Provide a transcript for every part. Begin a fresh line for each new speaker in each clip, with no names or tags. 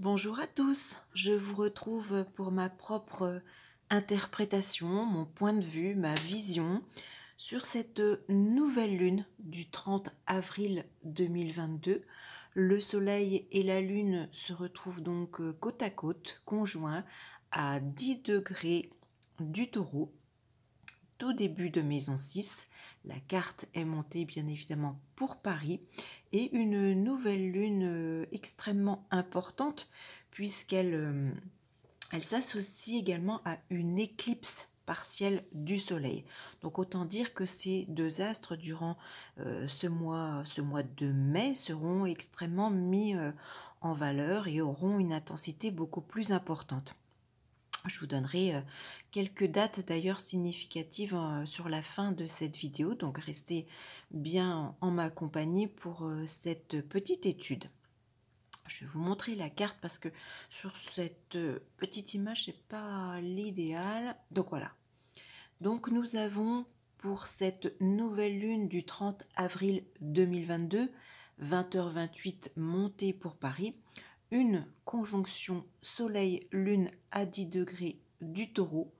Bonjour à tous, je vous retrouve pour ma propre interprétation, mon point de vue, ma vision sur cette nouvelle lune du 30 avril 2022. Le soleil et la lune se retrouvent donc côte à côte, conjoints à 10 degrés du taureau, tout début de maison 6. La carte est montée bien évidemment pour Paris et une nouvelle lune extrêmement importante puisqu'elle elle s'associe également à une éclipse partielle du soleil. Donc autant dire que ces deux astres durant ce mois de mai seront extrêmement mis en valeur et auront une intensité beaucoup plus importante. Je vous donnerai quelques dates d'ailleurs significatives sur la fin de cette vidéo, donc restez bien en ma compagnie pour cette petite étude. Je vais vous montrer la carte parce que sur cette petite image, c'est pas l'idéal. Donc voilà. Donc nous avons pour cette nouvelle lune du 30 avril 2022, 20h28 montée pour Paris, une conjonction soleil-lune à 10 degrés du taureau,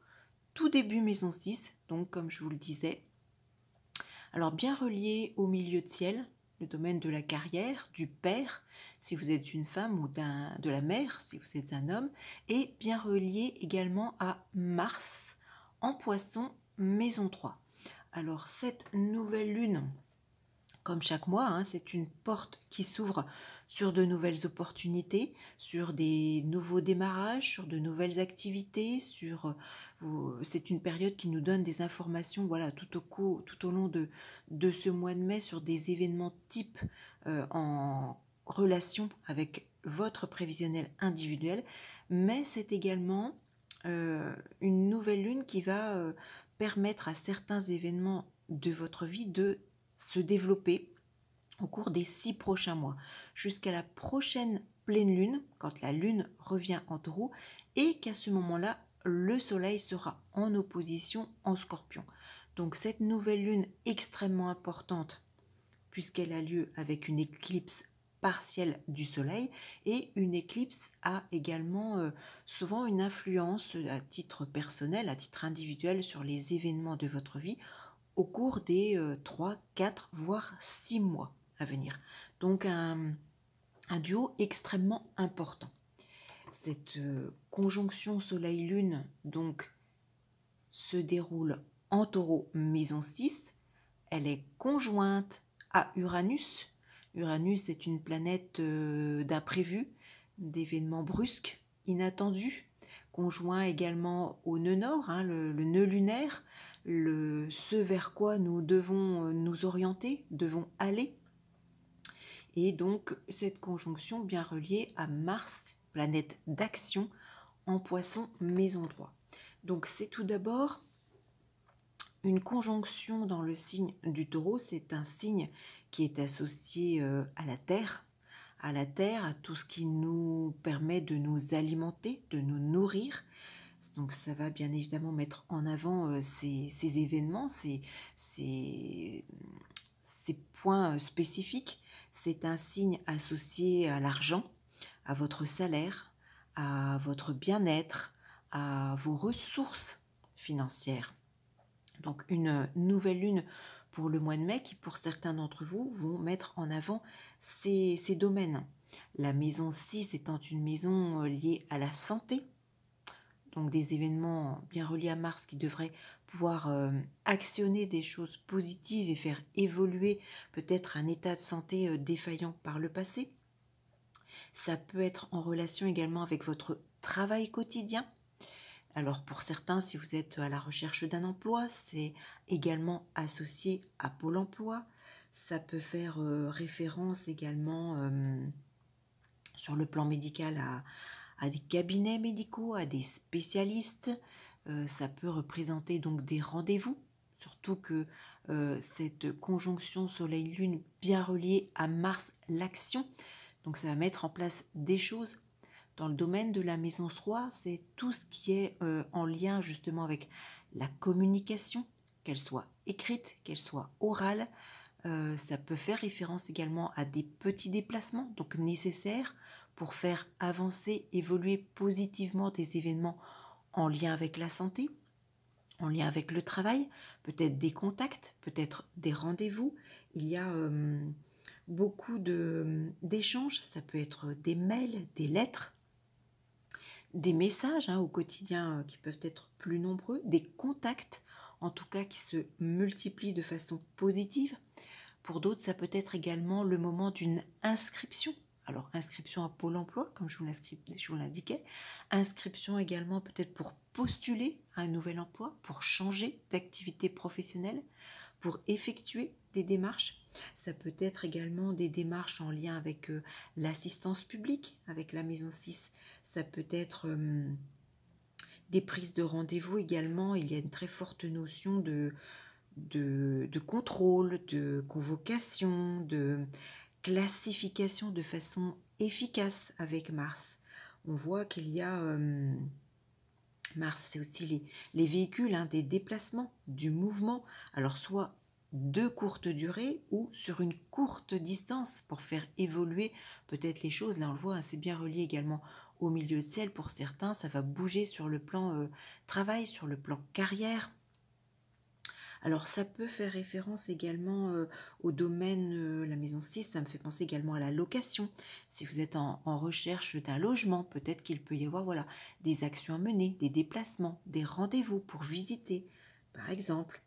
tout début maison 6, donc comme je vous le disais. Alors bien relié au milieu de ciel, le domaine de la carrière, du père, si vous êtes une femme, ou de la mère, si vous êtes un homme, et bien relié également à Mars, en poisson, maison 3. Alors cette nouvelle lune, comme chaque mois, c'est une porte qui s'ouvre sur de nouvelles opportunités, sur des nouveaux démarrages, sur de nouvelles activités. C'est une période qui nous donne des informations tout au long de ce mois de mai sur des événements types en relation avec votre prévisionnel individuel. Mais c'est également une nouvelle lune qui va permettre à certains événements de votre vie de se développer au cours des 6 prochains mois, jusqu'à la prochaine pleine lune, quand la lune revient en taureau, et qu'à ce moment-là, le soleil sera en opposition en scorpion. Donc cette nouvelle lune extrêmement importante, puisqu'elle a lieu avec une éclipse partielle du soleil, et une éclipse a également souvent une influence à titre personnel, à titre individuel sur les événements de votre vie, au cours des 3, 4, voire 6 mois à venir. Donc un duo extrêmement important. Cette conjonction Soleil-Lune donc se déroule en taureau maison 6. Elle est conjointe à Uranus. Uranus est une planète d'imprévus, d'événements brusques, inattendus, conjoint également au nœud nord, le nœud lunaire, ce vers quoi nous devons nous orienter, devons aller. Et donc cette conjonction bien reliée à Mars, planète d'action, en poisson maison 3. Donc c'est tout d'abord une conjonction dans le signe du taureau, c'est un signe qui est associé à la terre, à tout ce qui nous permet de nous alimenter, de nous nourrir. Donc ça va bien évidemment mettre en avant ces événements, ces points spécifiques. C'est un signe associé à l'argent, à votre salaire, à votre bien-être, à vos ressources financières. Donc une nouvelle lune pour le mois de mai qui pour certains d'entre vous vont mettre en avant ces domaines. La maison 6 étant une maison liée à la santé, donc des événements bien reliés à Mars qui devraient pouvoir actionner des choses positives et faire évoluer peut-être un état de santé défaillant par le passé. Ça peut être en relation également avec votre travail quotidien. Alors pour certains, si vous êtes à la recherche d'un emploi, c'est également associé à Pôle emploi. Ça peut faire référence également sur le plan médical à des cabinets médicaux, à des spécialistes. Ça peut représenter donc des rendez-vous, surtout que cette conjonction Soleil-Lune bien reliée à Mars, l'action, donc ça va mettre en place des choses. Dans le domaine de la maison 3, c'est tout ce qui est en lien justement avec la communication, qu'elle soit écrite, qu'elle soit orale, Ça peut faire référence également à des petits déplacements, donc nécessaires pour faire avancer, évoluer positivement des événements en lien avec la santé, en lien avec le travail, peut-être des contacts, peut-être des rendez-vous. Il y a beaucoup d'échanges, ça peut être des mails, des lettres, des messages au quotidien qui peuvent être plus nombreux, des contacts en tout cas qui se multiplient de façon positive. Pour d'autres, ça peut être également le moment d'une inscription. Alors, inscription à Pôle emploi, comme je vous l'indiquais. Inscription également peut-être pour postuler à un nouvel emploi, pour changer d'activité professionnelle, pour effectuer des démarches. Ça peut être également des démarches en lien avec l'assistance publique, avec la Maison 6. Ça peut être des prises de rendez-vous également. Il y a une très forte notion de contrôle, de convocation, de classification de façon efficace avec Mars. On voit qu'il y a Mars, c'est aussi les véhicules, des déplacements, du mouvement, alors soit de courte durée ou sur une courte distance pour faire évoluer peut-être les choses. Là on le voit, c'est bien relié également au milieu de ciel. Pour certains, ça va bouger sur le plan travail, sur le plan carrière. Alors ça peut faire référence également au domaine, la maison 6, ça me fait penser également à la location. Si vous êtes en recherche d'un logement, peut-être qu'il peut y avoir des actions à mener, des déplacements, des rendez-vous pour visiter, par exemple.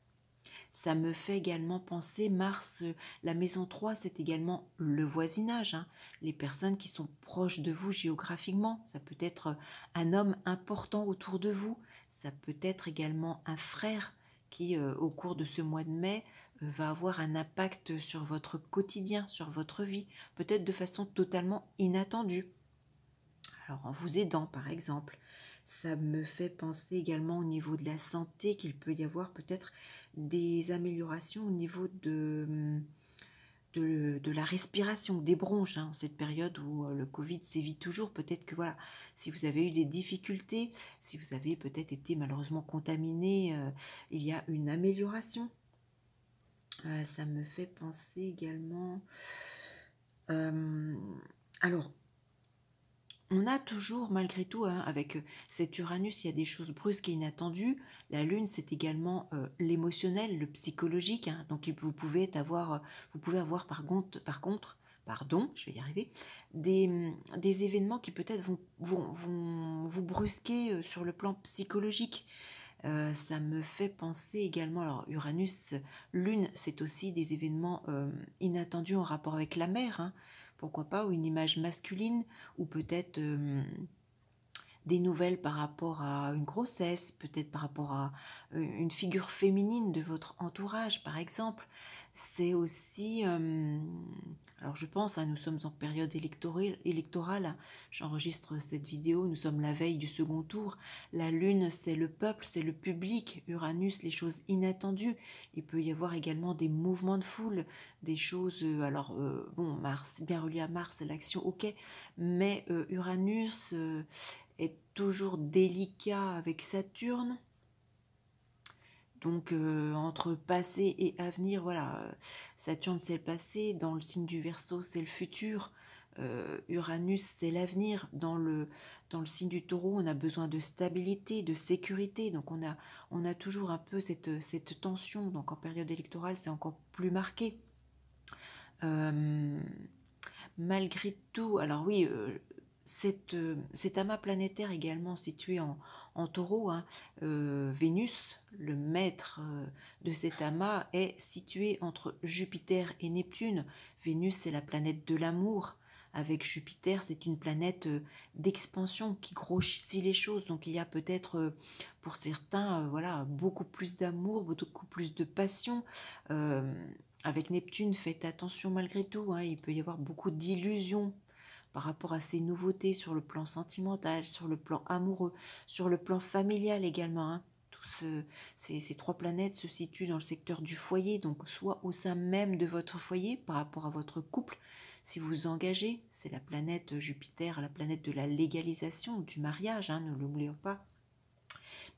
Ça me fait également penser, Mars, la maison 3, c'est également le voisinage, les personnes qui sont proches de vous géographiquement. Ça peut être un homme important autour de vous, ça peut être également un frère qui, au cours de ce mois de mai, va avoir un impact sur votre quotidien, sur votre vie, peut-être de façon totalement inattendue. Alors en vous aidant par exemple. Ça me fait penser également au niveau de la santé qu'il peut y avoir peut-être des améliorations au niveau de la respiration, des bronches, cette période où le Covid sévit toujours. Peut-être que si vous avez eu des difficultés, si vous avez peut-être été malheureusement contaminé, il y a une amélioration. Ça me fait penser également... alors, on a toujours, malgré tout, avec cet Uranus, il y a des choses brusques et inattendues. La Lune, c'est également l'émotionnel, le psychologique. Donc, vous pouvez avoir je vais y arriver, des événements qui peut-être vont vous brusquer sur le plan psychologique. Ça me fait penser également, alors Uranus, Lune, c'est aussi des événements inattendus en rapport avec la mer, pourquoi pas, ou une image masculine, ou peut-être des nouvelles par rapport à une grossesse, peut-être par rapport à une figure féminine de votre entourage, par exemple. C'est aussi, alors je pense, nous sommes en période électorale, j'enregistre cette vidéo, nous sommes la veille du second tour. La Lune, c'est le peuple, c'est le public. Uranus, les choses inattendues. Il peut y avoir également des mouvements de foule, des choses, Mars, bien relié à Mars, l'action, ok, mais Uranus est toujours délicat avec Saturne. Donc entre passé et avenir, Saturne c'est le passé, dans le signe du Verseau c'est le futur, Uranus c'est l'avenir, dans le signe du Taureau on a besoin de stabilité, de sécurité, donc on a toujours un peu cette tension, donc en période électorale c'est encore plus marqué. Malgré tout, alors oui, cet amas planétaire également situé en Taureau, Vénus, le maître de cet amas, est situé entre Jupiter et Neptune. Vénus, c'est la planète de l'amour. Avec Jupiter, c'est une planète d'expansion qui grossit les choses. Donc il y a peut-être pour certains beaucoup plus d'amour, beaucoup plus de passion. Avec Neptune, faites attention malgré tout. Il peut y avoir beaucoup d'illusions par rapport à ces nouveautés sur le plan sentimental, sur le plan amoureux, sur le plan familial également. Ces trois planètes se situent dans le secteur du foyer, donc soit au sein même de votre foyer par rapport à votre couple. Si vous vous engagez, c'est la planète Jupiter, la planète de la légalisation, du mariage, ne l'oublions pas.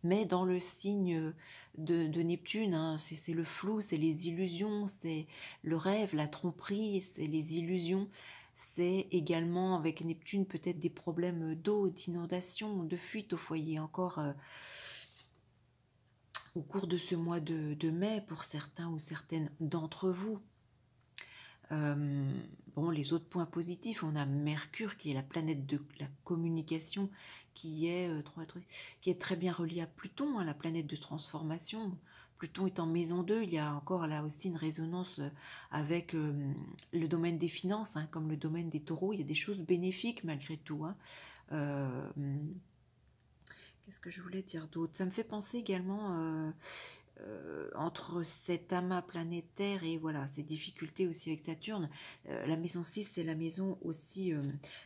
mais dans le signe de Neptune, hein, c'est le flou, c'est les illusions, c'est le rêve, la tromperie, c'est les illusions. C'est également avec Neptune peut-être des problèmes d'eau, d'inondation, de fuite au foyer encore au cours de ce mois de mai pour certains ou certaines d'entre vous. Bon, les autres points positifs, on a Mercure qui est la planète de la communication, qui est, qui est très bien reliée à Pluton, hein, la planète de transformation. Pluton est en maison 2, il y a encore là aussi une résonance avec le domaine des finances, hein, comme le domaine des taureaux, il y a des choses bénéfiques malgré tout. Hein. Euh, Qu'est-ce que je voulais dire d'autre? Ça me fait penser également entre cet amas planétaire et voilà ces difficultés aussi avec Saturne. La maison 6, c'est la maison aussi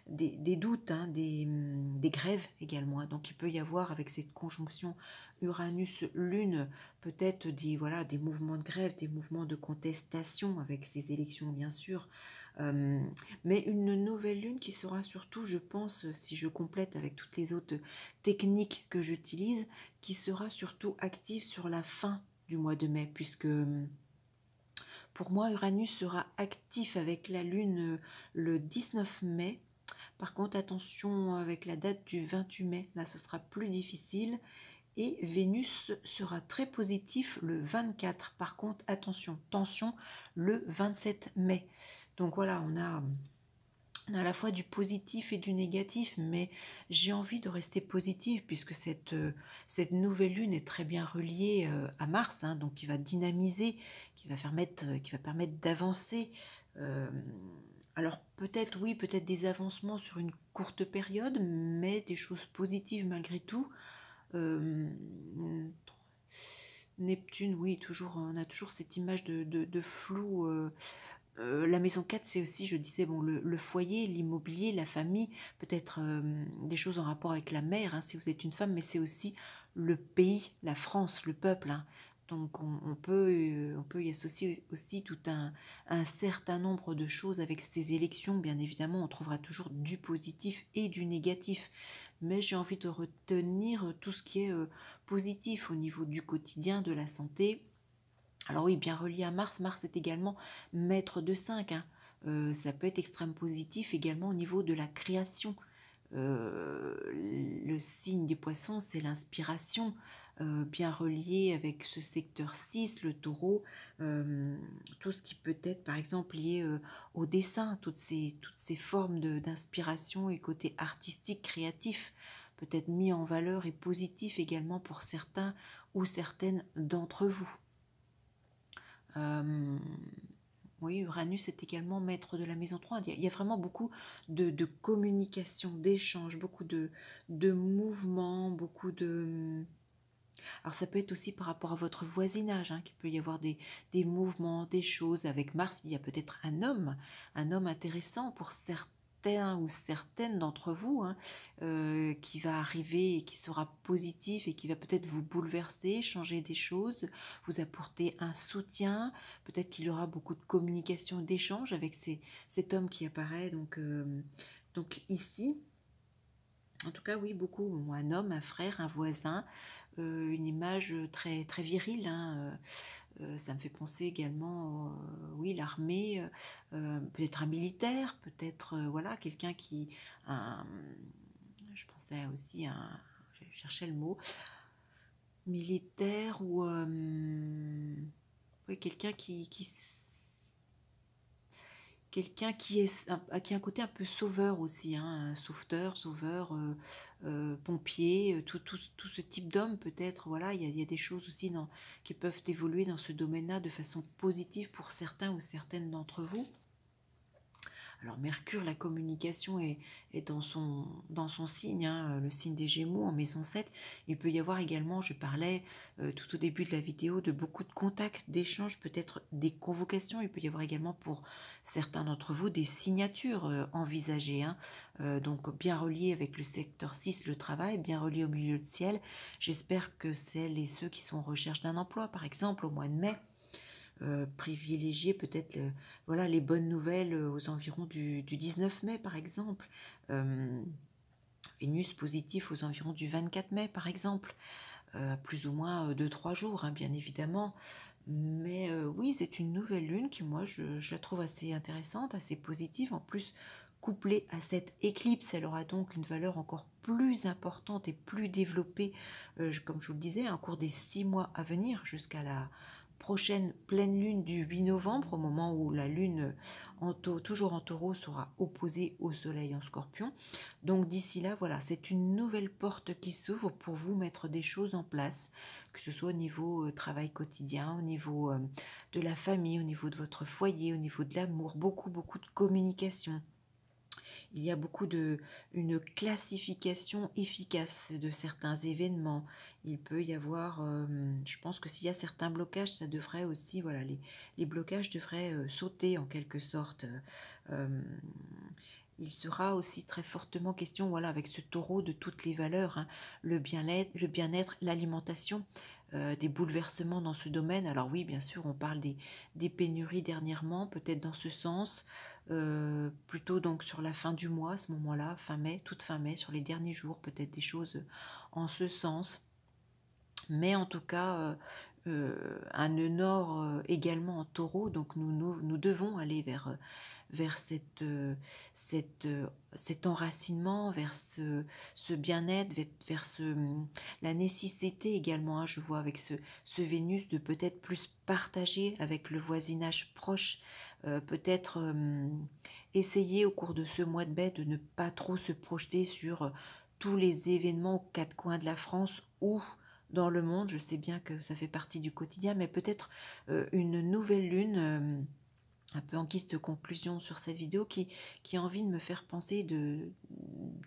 des doutes, hein, des grèves également. Hein. Donc il peut y avoir avec cette conjonction Uranus-Lune peut-être des mouvements de grève, des mouvements de contestation avec ces élections bien sûr. Mais une nouvelle lune qui sera surtout, je pense, si je complète avec toutes les autres techniques que j'utilise, qui sera surtout active sur la fin du mois de mai, puisque pour moi, Uranus sera actif avec la lune le 19 mai. Par contre, attention avec la date du 28 mai, là ce sera plus difficile. Et Vénus sera très positif le 24. Par contre, attention, tension le 27 mai. Donc voilà, on a à la fois du positif et du négatif, mais j'ai envie de rester positive puisque cette nouvelle lune est très bien reliée à Mars, hein, donc qui va dynamiser, qui va permettre d'avancer. Euh, alors peut-être oui, peut-être des avancements sur une courte période, mais des choses positives malgré tout. Euh, Neptune, oui, toujours, on a toujours cette image de flou. La maison 4, c'est aussi, je disais, bon, le foyer, l'immobilier, la famille, peut-être des choses en rapport avec la mère, hein, si vous êtes une femme, mais c'est aussi le pays, la France, le peuple. Hein. Donc on peut y associer aussi tout un certain nombre de choses avec ces élections. Bien évidemment, on trouvera toujours du positif et du négatif. Mais j'ai envie de retenir tout ce qui est positif au niveau du quotidien, de la santé. Alors oui, bien relié à Mars, Mars est également maître de 5. Hein. Ça peut être extrêmement positif également au niveau de la création. Le signe des poissons, c'est l'inspiration, bien relié avec ce secteur 6, le taureau, tout ce qui peut être par exemple lié au dessin, toutes ces formes d'inspiration et côté artistique, créatif, peut être mis en valeur et positif également pour certains ou certaines d'entre vous. Oui, Uranus est également maître de la maison 3. Il y a vraiment beaucoup de communication, d'échanges, beaucoup de mouvements, beaucoup de... Alors ça peut être aussi par rapport à votre voisinage, hein, qu'il peut y avoir des mouvements, des choses. Avec Mars, il y a peut-être un homme intéressant pour certains ou certaines d'entre vous, hein, qui va arriver et qui sera positif et qui va peut-être vous bouleverser, changer des choses, vous apporter un soutien, peut-être qu'il y aura beaucoup de communication, d'échange avec cet homme qui apparaît donc ici. En tout cas, oui, beaucoup. Un homme, un frère, un voisin, une image très, très virile. Hein, ça me fait penser également, oui, l'armée, peut-être un militaire, peut-être, voilà, quelqu'un qui... je pensais aussi à... Je cherchais le mot. Militaire ou... oui, quelqu'un qui a un côté un peu sauveur aussi, hein, sauveteur, sauveur, pompier, tout ce type d'homme peut-être, voilà, il y a des choses aussi qui peuvent évoluer dans ce domaine-là de façon positive pour certains ou certaines d'entre vous. Alors Mercure, la communication est dans son signe, hein, le signe des Gémeaux en maison 7. Il peut y avoir également, je parlais tout au début de la vidéo, de beaucoup de contacts, d'échanges, peut-être des convocations. Il peut y avoir également pour certains d'entre vous des signatures envisagées. Hein, donc bien reliées avec le secteur 6, le travail, bien reliées au milieu de ciel. J'espère que celles et ceux qui sont en recherche d'un emploi, par exemple au mois de mai, privilégier peut-être voilà, les bonnes nouvelles aux environs du 19 mai par exemple, Vénus positif aux environs du 24 mai par exemple, plus ou moins 2-3 jours, hein, bien évidemment. Mais oui, c'est une nouvelle lune qui, moi, je la trouve assez intéressante, assez positive. En plus, couplée à cette éclipse, elle aura donc une valeur encore plus importante et plus développée, comme je vous le disais, au cours des 6 mois à venir, jusqu'à la prochaine pleine lune du 8 novembre, au moment où la lune, toujours en taureau, sera opposée au soleil en scorpion. Donc d'ici là, voilà, c'est une nouvelle porte qui s'ouvre pour vous mettre des choses en place, que ce soit au niveau travail quotidien, au niveau de la famille, au niveau de votre foyer, au niveau de l'amour, beaucoup, beaucoup de communication. Il y a une classification efficace de certains événements. Il peut y avoir, je pense que s'il y a certains blocages, ça devrait aussi, voilà, les blocages devraient sauter en quelque sorte. Euh, il sera aussi très fortement question, voilà, avec ce taureau de toutes les valeurs, hein, le bien-être, l'alimentation, des bouleversements dans ce domaine. Alors oui, bien sûr, on parle des pénuries dernièrement, peut-être dans ce sens, plutôt donc sur la fin du mois, à ce moment-là, fin mai, toute fin mai, sur les derniers jours, peut-être des choses en ce sens. Mais en tout cas, un nœud nord également en taureau, donc nous devons aller vers cet enracinement, vers ce bien-être, vers la nécessité également, hein, je vois avec ce Vénus, de peut-être plus partager avec le voisinage proche, peut-être essayer au cours de ce mois de mai de ne pas trop se projeter sur tous les événements aux quatre coins de la France ou dans le monde. Je sais bien que ça fait partie du quotidien, mais peut-être une nouvelle lune, un peu en guise de conclusion sur cette vidéo, qui a envie de me faire penser, de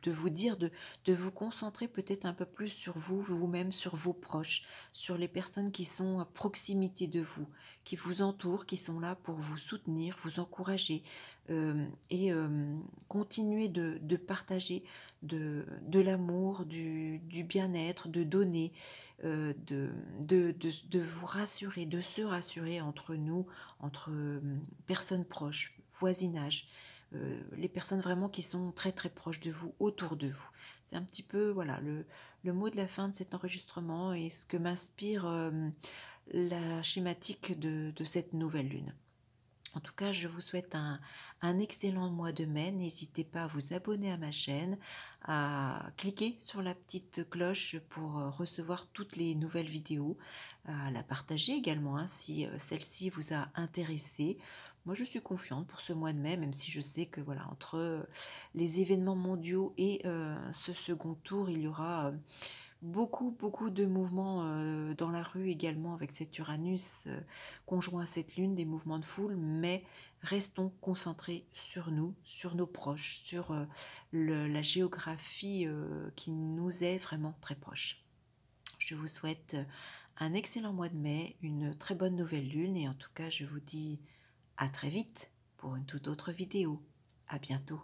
vous dire, de vous concentrer peut-être un peu plus sur vous, vous-même, sur vos proches, sur les personnes qui sont à proximité de vous, qui vous entourent, qui sont là pour vous soutenir, vous encourager, et continuer de partager de l'amour, du bien-être, de donner, de vous rassurer, de se rassurer entre nous, entre personnes proches, voisinage, les personnes vraiment qui sont très très proches de vous, autour de vous. C'est un petit peu, voilà, le mot de la fin de cet enregistrement et ce que m'inspire la schématique de cette nouvelle lune. En tout cas, je vous souhaite un excellent mois de mai. N'hésitez pas à vous abonner à ma chaîne, à cliquer sur la petite cloche pour recevoir toutes les nouvelles vidéos, à la partager également, hein, si celle-ci vous a intéressé. Moi, je suis confiante pour ce mois de mai, même si je sais que voilà, entre les événements mondiaux et ce second tour, il y aura beaucoup de mouvements dans la rue également avec cet Uranus conjoint à cette lune, des mouvements de foule, mais restons concentrés sur nous, sur nos proches, sur la géographie qui nous est vraiment très proche. Je vous souhaite un excellent mois de mai, une très bonne nouvelle lune et en tout cas je vous dis à très vite pour une toute autre vidéo. À bientôt.